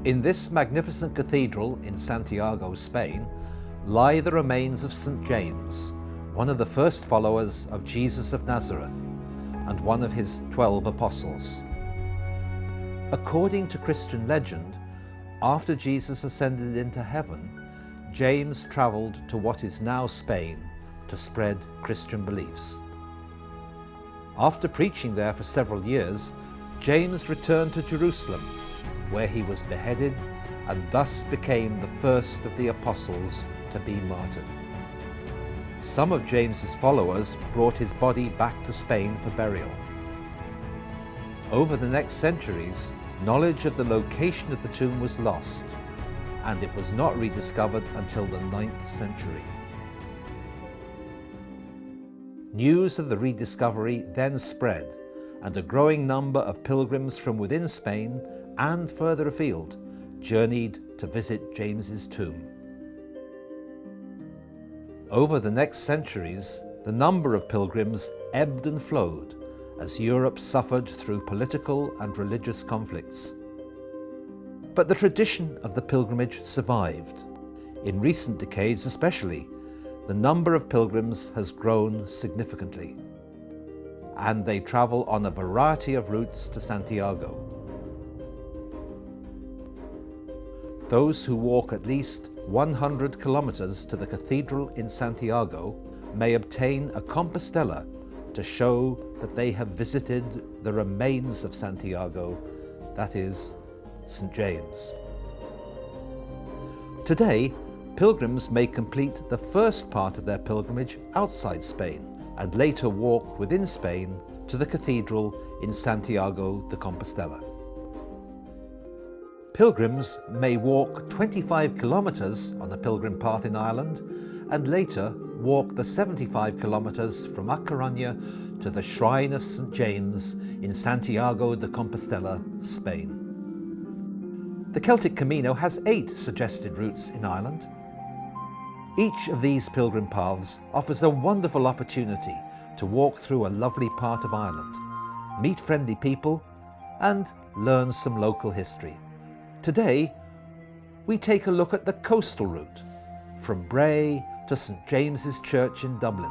In this magnificent cathedral in Santiago, Spain, lie the remains of St. James, one of the first followers of Jesus of Nazareth and one of his 12 apostles. According to Christian legend, after Jesus ascended into heaven, James travelled to what is now Spain to spread Christian beliefs. After preaching there for several years, James returned to Jerusalem, where he was beheaded and thus became the first of the apostles to be martyred. Some of James's followers brought his body back to Spain for burial. Over the next centuries, knowledge of the location of the tomb was lost, and it was not rediscovered until the 9th century. News of the rediscovery then spread, and a growing number of pilgrims from within Spain and further afield journeyed to visit James's tomb. Over the next centuries, the number of pilgrims ebbed and flowed as Europe suffered through political and religious conflicts. But the tradition of the pilgrimage survived. In recent decades especially, the number of pilgrims has grown significantly, and they travel on a variety of routes to Santiago. Those who walk at least 100 kilometers to the cathedral in Santiago may obtain a compostela to show that they have visited the remains of Santiago, that is, St. James. Today, pilgrims may complete the first part of their pilgrimage outside Spain and later walk within Spain to the cathedral in Santiago de Compostela. Pilgrims may walk 25 kilometres on a pilgrim path in Ireland and later walk the 75 kilometres from A Coruña to the shrine of St. James in Santiago de Compostela, Spain. The Celtic Camino has 8 suggested routes in Ireland. Each of these pilgrim paths offers a wonderful opportunity to walk through a lovely part of Ireland, meet friendly people, and learn some local history. Today, we take a look at the coastal route from Bray to St. James's Church in Dublin.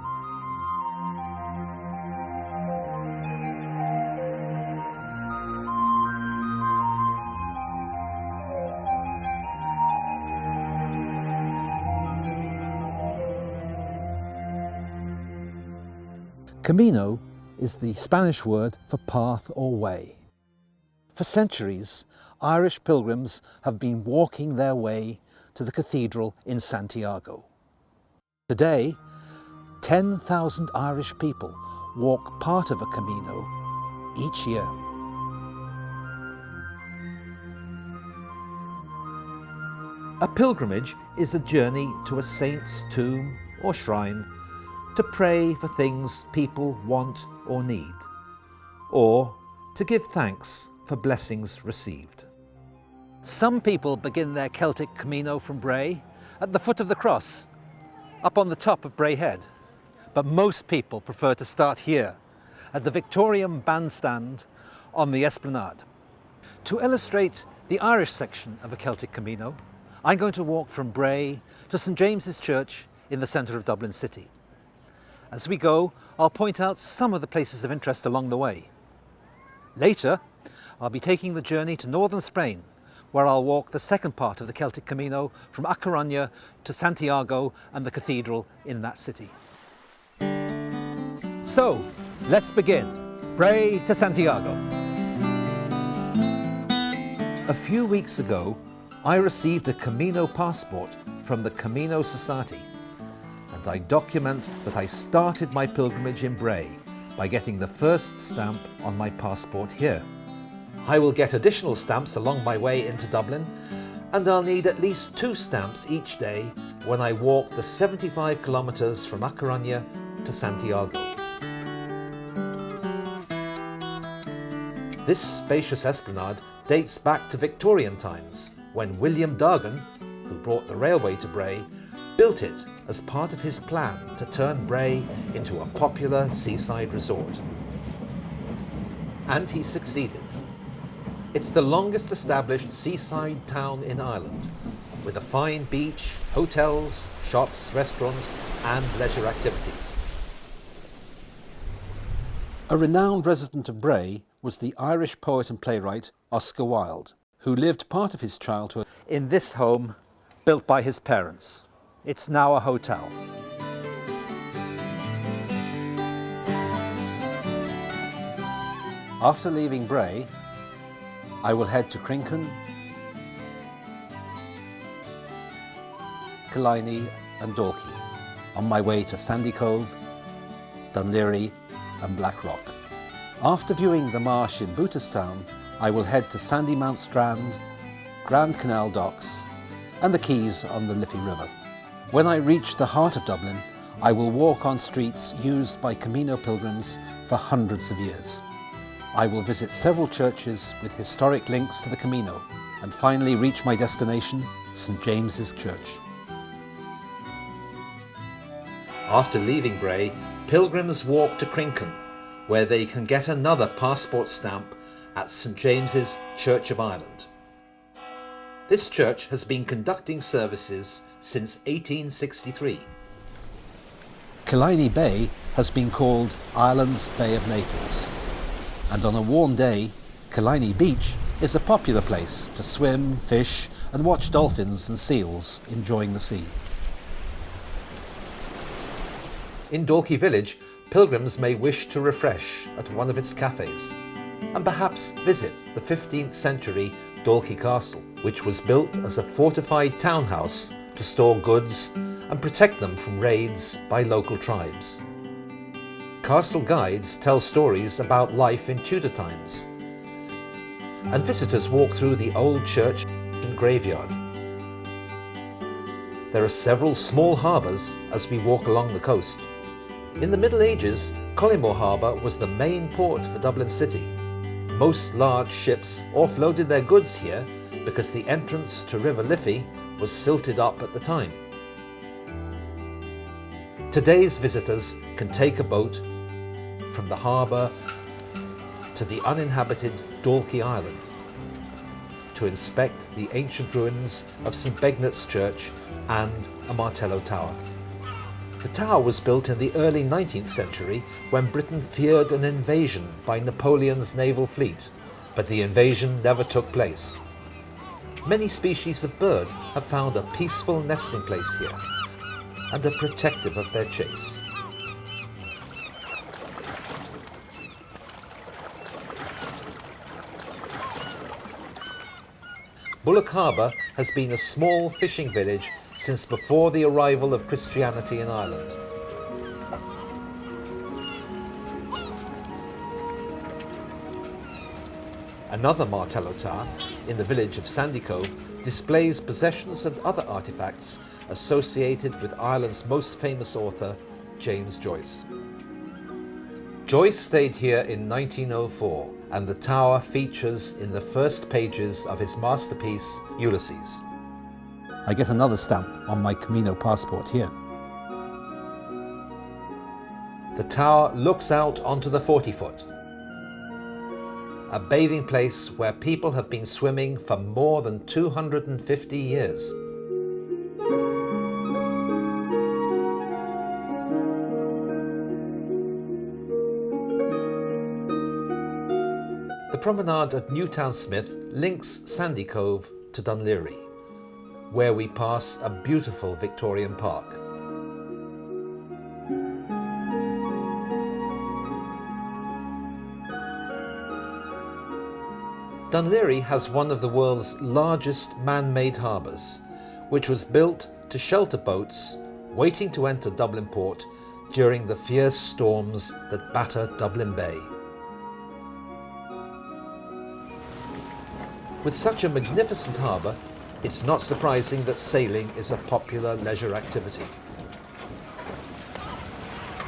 Camino is the Spanish word for path or way. For centuries, Irish pilgrims have been walking their way to the cathedral in Santiago. Today, 10,000 Irish people walk part of a Camino each year. A pilgrimage is a journey to a saint's tomb or shrine to pray for things people want or need, or to give thanks for blessings received. Some people begin their Celtic Camino from Bray at the foot of the cross, up on the top of Bray Head, but most people prefer to start here, at the Victorian bandstand on the Esplanade. To illustrate the Irish section of a Celtic Camino, I'm going to walk from Bray to St. James's Church in the centre of Dublin City. As we go, I'll point out some of the places of interest along the way. Later, I'll be taking the journey to northern Spain, where I'll walk the second part of the Celtic Camino from A Coruña to Santiago and the cathedral in that city. So, let's begin. Bray to Santiago. A few weeks ago, I received a Camino passport from the Camino Society, and I document that I started my pilgrimage in Bray by getting the first stamp on my passport here. I will get additional stamps along my way into Dublin, and I'll need at least 2 stamps each day when I walk the 75 kilometres from A Coruña to Santiago. This spacious esplanade dates back to Victorian times, when William Dargan, who brought the railway to Bray, built it as part of his plan to turn Bray into a popular seaside resort. And he succeeded. It's the longest established seaside town in Ireland, with a fine beach, hotels, shops, restaurants and leisure activities. A renowned resident of Bray was the Irish poet and playwright Oscar Wilde, who lived part of his childhood in this home built by his parents. It's now a hotel. After leaving Bray, I will head to Crincon, Killiney and Dorky on my way to Sandy Cove, Dunleary and Blackrock. After viewing the marsh in Booterstown, I will head to Sandymount Strand, Grand Canal Docks and the quays on the Liffey River. When I reach the heart of Dublin, I will walk on streets used by Camino pilgrims for hundreds of years. I will visit several churches with historic links to the Camino and finally reach my destination, St James's Church. After leaving Bray, pilgrims walk to Crincon, where they can get another passport stamp at St James's Church of Ireland. This church has been conducting services since 1863. Killiney Bay has been called Ireland's Bay of Naples, and on a warm day, Killiney Beach is a popular place to swim, fish and watch dolphins and seals enjoying the sea. In Dorky village, pilgrims may wish to refresh at one of its cafes and perhaps visit the 15th century Dorky Castle, which was built as a fortified townhouse to store goods and protect them from raids by local tribes. Castle guides tell stories about life in Tudor times, and visitors walk through the old church and graveyard. There are several small harbours as we walk along the coast. In the Middle Ages, Collymore Harbour was the main port for Dublin City. Most large ships offloaded their goods here because the entrance to River Liffey was silted up at the time. Today's visitors can take a boat from the harbour to the uninhabited Dorky Island to inspect the ancient ruins of St Begnet's Church and a Martello Tower. The tower was built in the early 19th century when Britain feared an invasion by Napoleon's naval fleet, but the invasion never took place. Many species of bird have found a peaceful nesting place here and are protective of their chicks. Bullock Harbour has been a small fishing village since before the arrival of Christianity in Ireland. Another Martello Tower in the village of Sandy Cove displays possessions and other artefacts associated with Ireland's most famous author, James Joyce. Joyce stayed here in 1904, and the tower features in the first pages of his masterpiece, Ulysses. I get another stamp on my Camino passport here. The tower looks out onto the 40-foot, a bathing place where people have been swimming for more than 250 years. The promenade at Newtown Smith links Sandy Cove to Dunleary, where we pass a beautiful Victorian park. Dunleary has one of the world's largest man-made harbours, which was built to shelter boats waiting to enter Dublin port during the fierce storms that batter Dublin Bay. With such a magnificent harbour, it's not surprising that sailing is a popular leisure activity.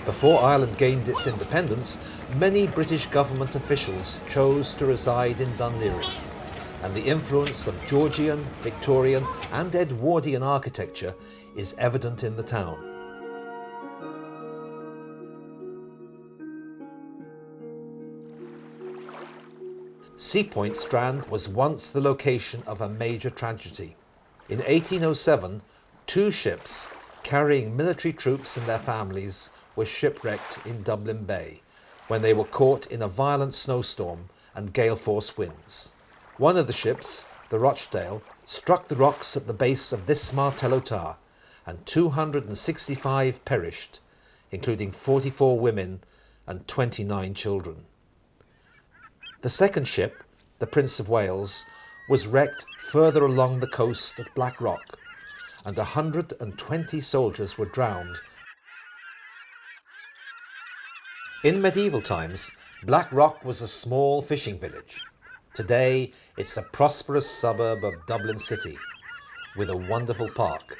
Before Ireland gained its independence, many British government officials chose to reside in Dunleary, and the influence of Georgian, Victorian and Edwardian architecture is evident in the town. Sea Point Strand was once the location of a major tragedy. In 1807, 2 ships carrying military troops and their families were shipwrecked in Dublin Bay when they were caught in a violent snowstorm and gale-force winds. One of the ships, the Rochdale, struck the rocks at the base of this Martello tower, and 265 perished, including 44 women and 29 children. The second ship, the Prince of Wales, was wrecked further along the coast at Black Rock, and 120 soldiers were drowned. In medieval times, Black Rock was a small fishing village. Today, it's a prosperous suburb of Dublin City, with a wonderful park.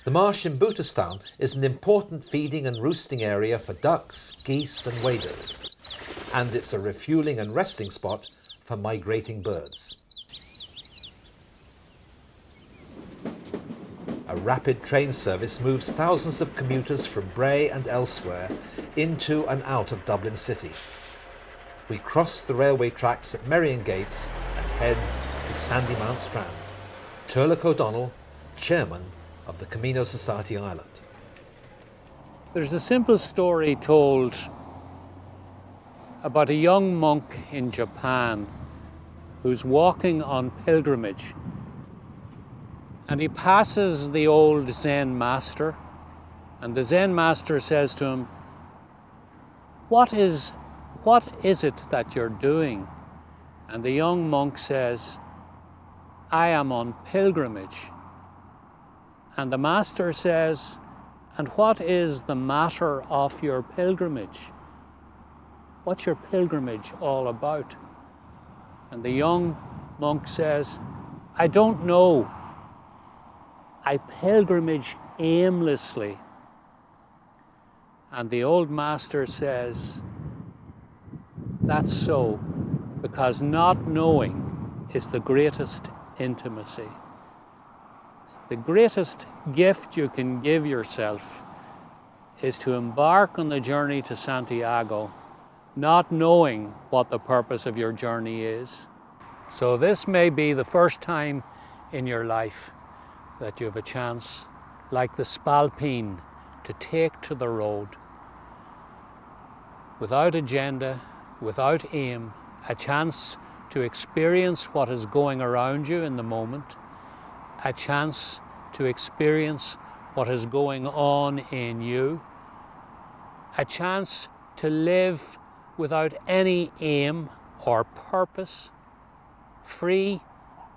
The marsh in Booterstown is an important feeding and roosting area for ducks, geese and waders, and it's a refuelling and resting spot for migrating birds. A rapid train service moves thousands of commuters from Bray and elsewhere into and out of Dublin City. We cross the railway tracks at Marion Gates and head to Sandymount Strand. Turlough O'Donnell, chairman of the Camino Society Island. There's a simple story told about a young monk in Japan who's walking on pilgrimage, and he passes the old Zen master, and the Zen master says to him, what is it that you're doing? And the young monk says, I am on pilgrimage. And the master says, and what is the matter of your pilgrimage? What's your pilgrimage all about? And the young monk says, I don't know. I pilgrimage aimlessly. And the old master says, that's so, because not knowing is the greatest intimacy. The greatest gift you can give yourself is to embark on the journey to Santiago, not knowing what the purpose of your journey is. So this may be the first time in your life that you have a chance, like the Spalpeen, to take to the road without agenda, without aim, a chance to experience what is going around you in the moment, a chance to experience what is going on in you, a chance to live without any aim or purpose, free,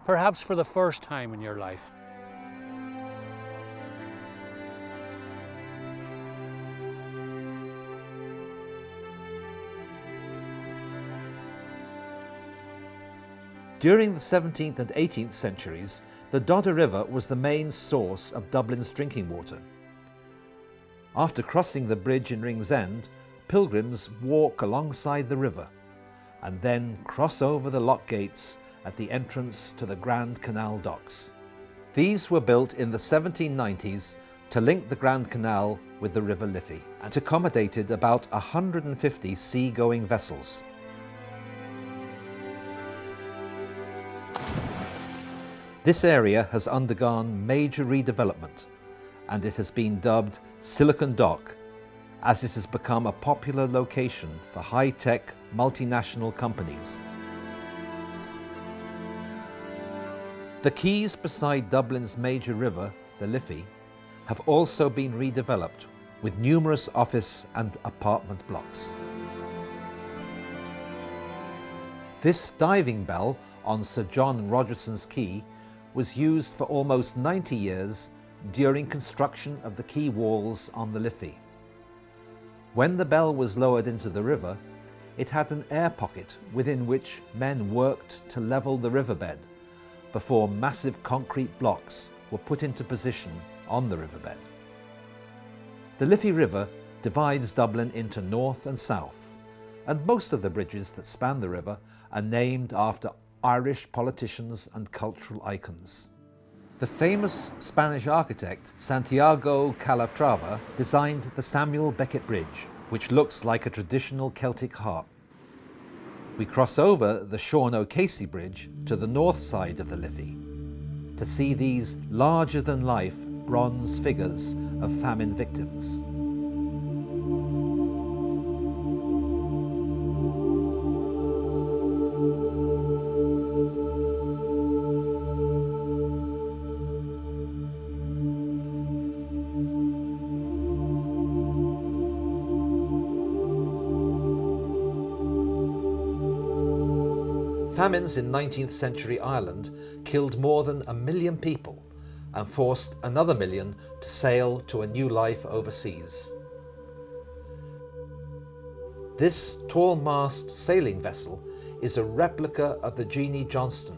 perhaps for the first time in your life. During the 17th and 18th centuries, the Dodder River was the main source of Dublin's drinking water. After crossing the bridge in Ringsend, pilgrims walk alongside the river and then cross over the lock gates at the entrance to the Grand Canal docks. These were built in the 1790s to link the Grand Canal with the River Liffey and accommodated about 150 sea-going vessels. This area has undergone major redevelopment, and it has been dubbed Silicon Dock, as it has become a popular location for high-tech multinational companies. The quays beside Dublin's major river, the Liffey, have also been redeveloped with numerous office and apartment blocks. This diving bell on Sir John Rogerson's Quay was used for almost 90 years during construction of the quay walls on the Liffey. When the bell was lowered into the river, it had an air pocket within which men worked to level the riverbed before massive concrete blocks were put into position on the riverbed. The Liffey River divides Dublin into north and south, and most of the bridges that span the river are named after Irish politicians and cultural icons. The famous Spanish architect Santiago Calatrava designed the Samuel Beckett Bridge, which looks like a traditional Celtic harp. We cross over the Sean O'Casey Bridge to the north side of the Liffey to see these larger-than-life bronze figures of famine victims. Famines in 19th century Ireland killed more than 1 million people and forced another million to sail to a new life overseas. This tall-mast sailing vessel is a replica of the Jeannie Johnston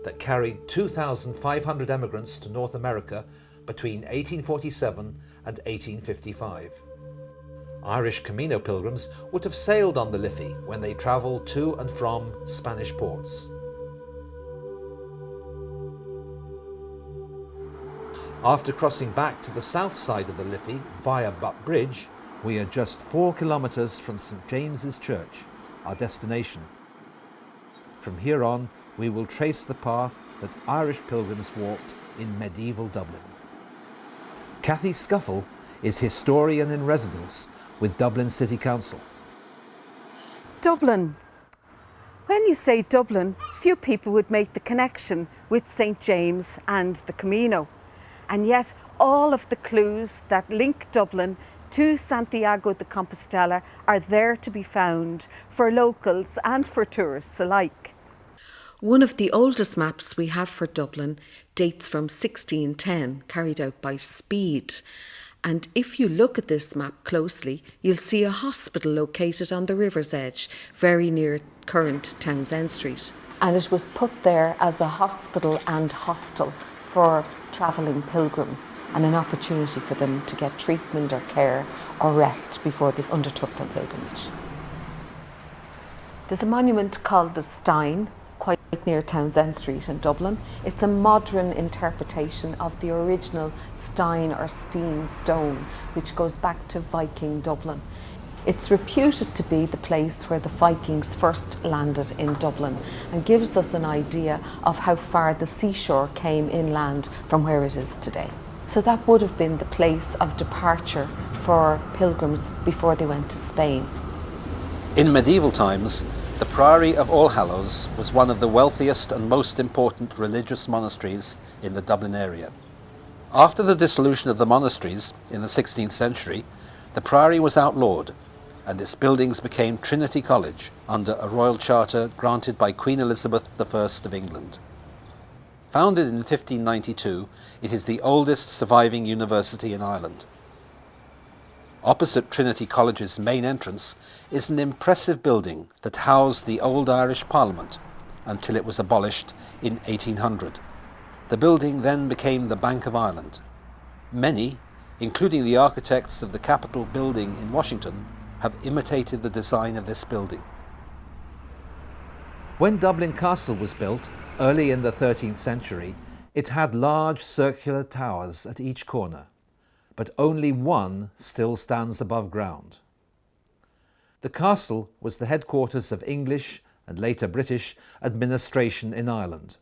that carried 2,500 emigrants to North America between 1847 and 1855. Irish Camino pilgrims would have sailed on the Liffey when they travelled to and from Spanish ports. After crossing back to the south side of the Liffey via Butt Bridge, we are just 4 kilometres from St James's Church, our destination. From here on, we will trace the path that Irish pilgrims walked in medieval Dublin. Cathy Scuffle is historian in residence with Dublin City Council. Dublin. When you say Dublin, few people would make the connection with St James and the Camino. And yet all of the clues that link Dublin to Santiago de Compostela are there to be found for locals and for tourists alike. One of the oldest maps we have for Dublin dates from 1610, carried out by Speed. And if you look at this map closely, you'll see a hospital located on the river's edge, very near current Townsend Street. And it was put there as a hospital and hostel for travelling pilgrims and an opportunity for them to get treatment or care or rest before they undertook their pilgrimage. There's a monument called the Stein, quite near Townsend Street in Dublin. It's a modern interpretation of the original Stein or Steen stone, which goes back to Viking Dublin. It's reputed to be the place where the Vikings first landed in Dublin and gives us an idea of how far the seashore came inland from where it is today. So that would have been the place of departure for pilgrims before they went to Spain. In medieval times, the Priory of Allhallows was one of the wealthiest and most important religious monasteries in the Dublin area. After the dissolution of the monasteries in the 16th century, the priory was outlawed and its buildings became Trinity College under a royal charter granted by Queen Elizabeth I of England. Founded in 1592, it is the oldest surviving university in Ireland. Opposite Trinity College's main entrance is an impressive building that housed the old Irish Parliament until it was abolished in 1800. The building then became the Bank of Ireland. Many, including the architects of the Capitol building in Washington, have imitated the design of this building. When Dublin Castle was built, early in the 13th century, it had large circular towers at each corner, but only one still stands above ground. The castle was the headquarters of English and later British administration in Ireland.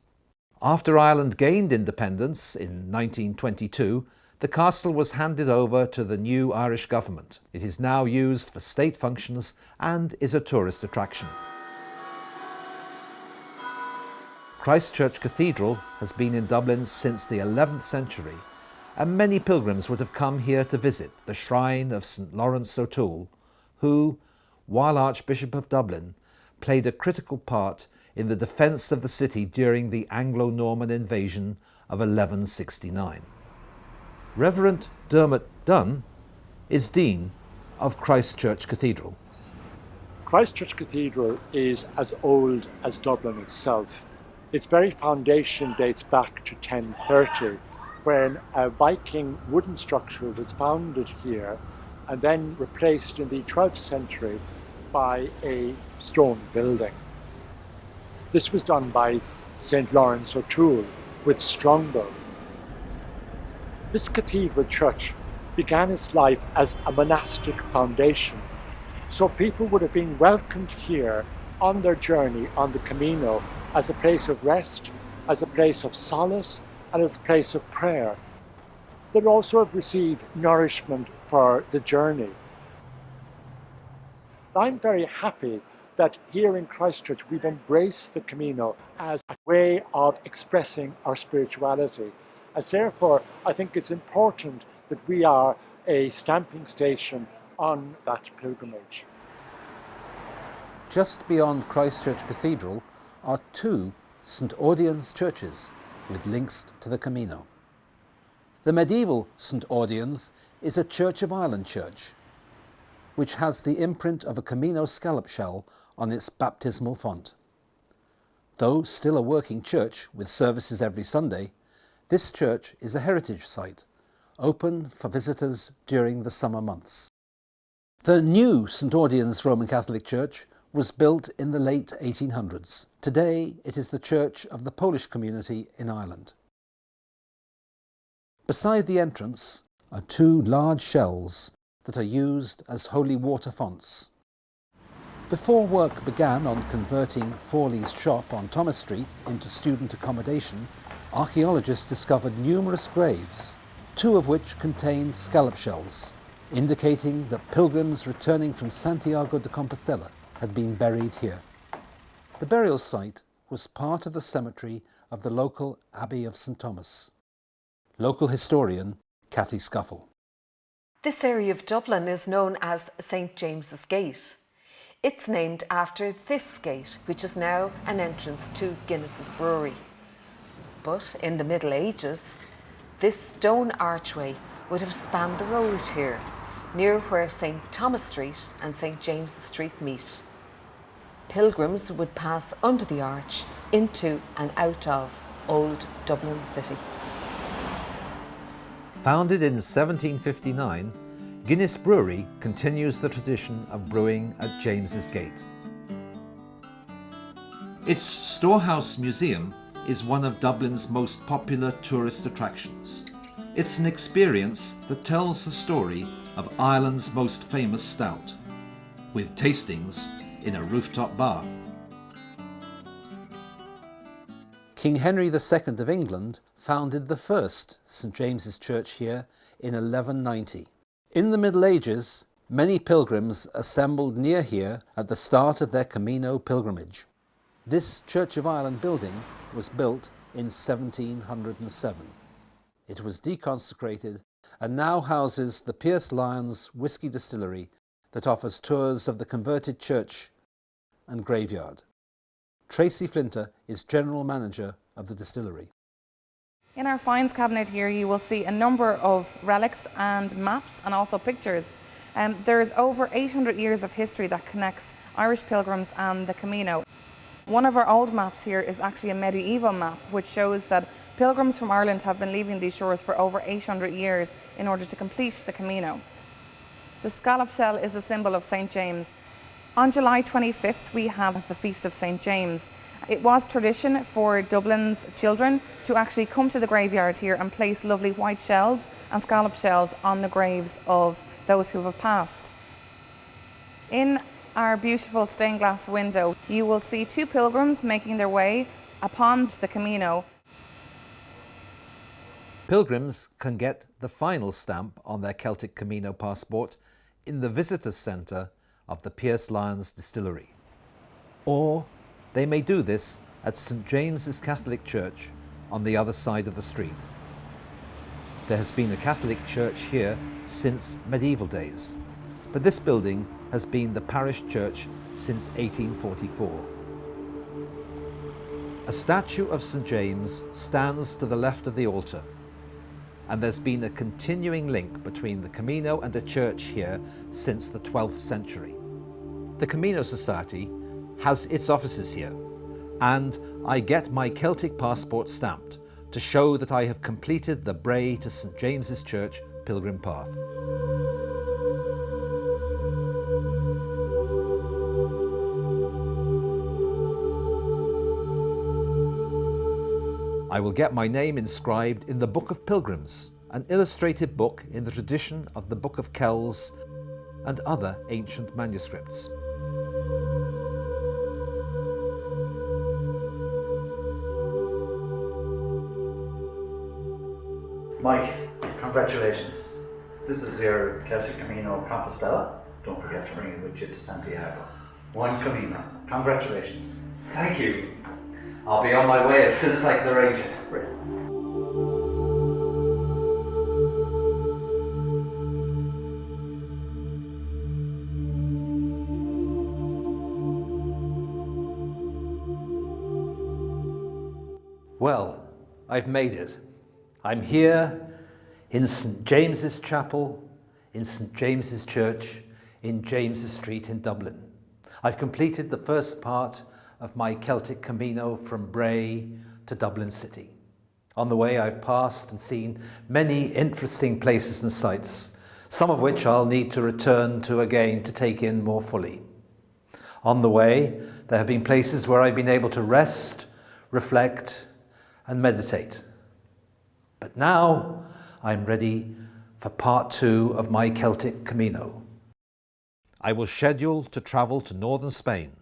After Ireland gained independence in 1922, the castle was handed over to the new Irish government. It is now used for state functions and is a tourist attraction. Christchurch Cathedral has been in Dublin since the 11th century, and many pilgrims would have come here to visit the shrine of St Lawrence O'Toole, who, while Archbishop of Dublin, played a critical part in the defence of the city during the Anglo-Norman invasion of 1169. Reverend Dermot Dunn is Dean of Christchurch Cathedral. Christchurch Cathedral is as old as Dublin itself. Its very foundation dates back to 1030, when a Viking wooden structure was founded here and then replaced in the 12th century by a stone building. This was done by St Lawrence O'Toole with Strongbow. This cathedral church began its life as a monastic foundation So people would have been welcomed here on their journey on the Camino as a place of rest, as a place of solace, and as a place of prayer. They'd also have received nourishment for the journey. I'm very happy that here in Christchurch we've embraced the Camino as a way of expressing our spirituality. And therefore, I think it's important that we are a stamping station on that pilgrimage. Just beyond Christchurch Cathedral are two St Audian's churches with links to the Camino. The medieval St Audian's is a Church of Ireland church, which has the imprint of a Camino scallop shell on its baptismal font. Though still a working church with services every Sunday, this church is a heritage site, open for visitors during the summer months. The new St Audian's Roman Catholic Church was built in the late 1800s. Today it is the church of the Polish community in Ireland. Beside the entrance are two large shells that are used as holy water fonts. Before work began on converting Forley's shop on Thomas Street into student accommodation, archaeologists discovered numerous graves, two of which contained scallop shells, indicating that pilgrims returning from Santiago de Compostela had been buried here. The burial site was part of the cemetery of the local Abbey of St Thomas. Local historian Cathy Scuffle. This area of Dublin is known as St James's Gate. It's named after this gate, which is now an entrance to Guinness's brewery. But in the Middle Ages, this stone archway would have spanned the road here, near where St Thomas Street and St James's Street meet. Pilgrims would pass under the arch into and out of old Dublin city. Founded in 1759, Guinness Brewery continues the tradition of brewing at James's Gate. Its Storehouse Museum is one of Dublin's most popular tourist attractions. It's an experience that tells the story of Ireland's most famous stout, with tastings in a rooftop bar. King Henry II of England founded the first St James's Church here in 1190. In the Middle Ages, many pilgrims assembled near here at the start of their Camino pilgrimage. This Church of Ireland building was built in 1707. It was deconsecrated and now houses the Pierce Lyons Whisky Distillery that offers tours of the converted church and graveyard. Tracy Flinter is General Manager of the distillery. In our finds cabinet here you will see a number of relics and maps and also pictures. There's over 800 years of history that connects Irish pilgrims and the Camino. One of our old maps here is actually a medieval map which shows that pilgrims from Ireland have been leaving these shores for over 800 years in order to complete the Camino. The scallop shell is a symbol of St James. On July 25th we have the Feast of St James. It was tradition for Dublin's children to actually come to the graveyard here and place lovely white shells and scallop shells on the graves of those who have passed. In our beautiful stained glass window, you will see two pilgrims making their way upon the Camino. Pilgrims can get the final stamp on their Celtic Camino passport in the Visitors Centre of the Pierce Lyons Distillery. Or they may do this at St James's Catholic Church on the other side of the street. There has been a Catholic church here since medieval days, but this building has been the parish church since 1844. A statue of St James stands to the left of the altar, and there's been a continuing link between the Camino and the church here since the 12th century. The Camino Society has its offices here, and I get my Celtic passport stamped to show that I have completed the Bray to St James's Church pilgrim path. I will get my name inscribed in the Book of Pilgrims, an illustrated book in the tradition of the Book of Kells. and other ancient manuscripts. Mike, congratulations. This is your Celtic Camino Compostela. Don't forget to bring it with you to Santiago. One Camino. Congratulations. Thank you. I'll be on my way as soon as I can arrange it. Well, I've made it. I'm here in St James's Chapel, in St James's Church, in James's Street in Dublin. I've completed the first part of my Celtic Camino from Bray to Dublin City. On the way, I've passed and seen many interesting places and sights, some of which I'll need to return to again to take in more fully. On the way, there have been places where I've been able to rest, reflect, and meditate. But now I'm ready for part 2 of my Celtic Camino. I will schedule to travel to northern Spain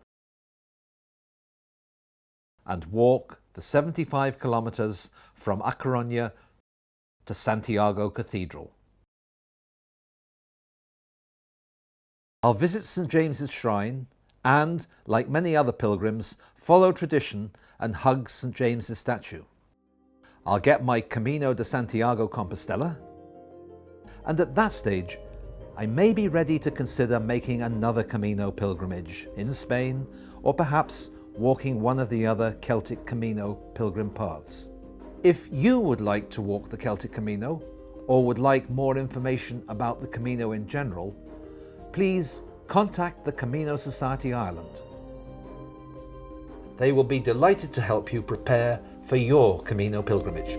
and walk the 75 kilometers from A Coruña to Santiago Cathedral. I'll visit St James's Shrine and, like many other pilgrims, follow tradition and hug St James's statue. I'll get my Camino de Santiago Compostela, and at that stage I may be ready to consider making another Camino pilgrimage in Spain, or perhaps walking one of the other Celtic Camino pilgrim paths. If you would like to walk the Celtic Camino, or would like more information about the Camino in general, please contact the Camino Society Ireland. They will be delighted to help you prepare for your Camino pilgrimage.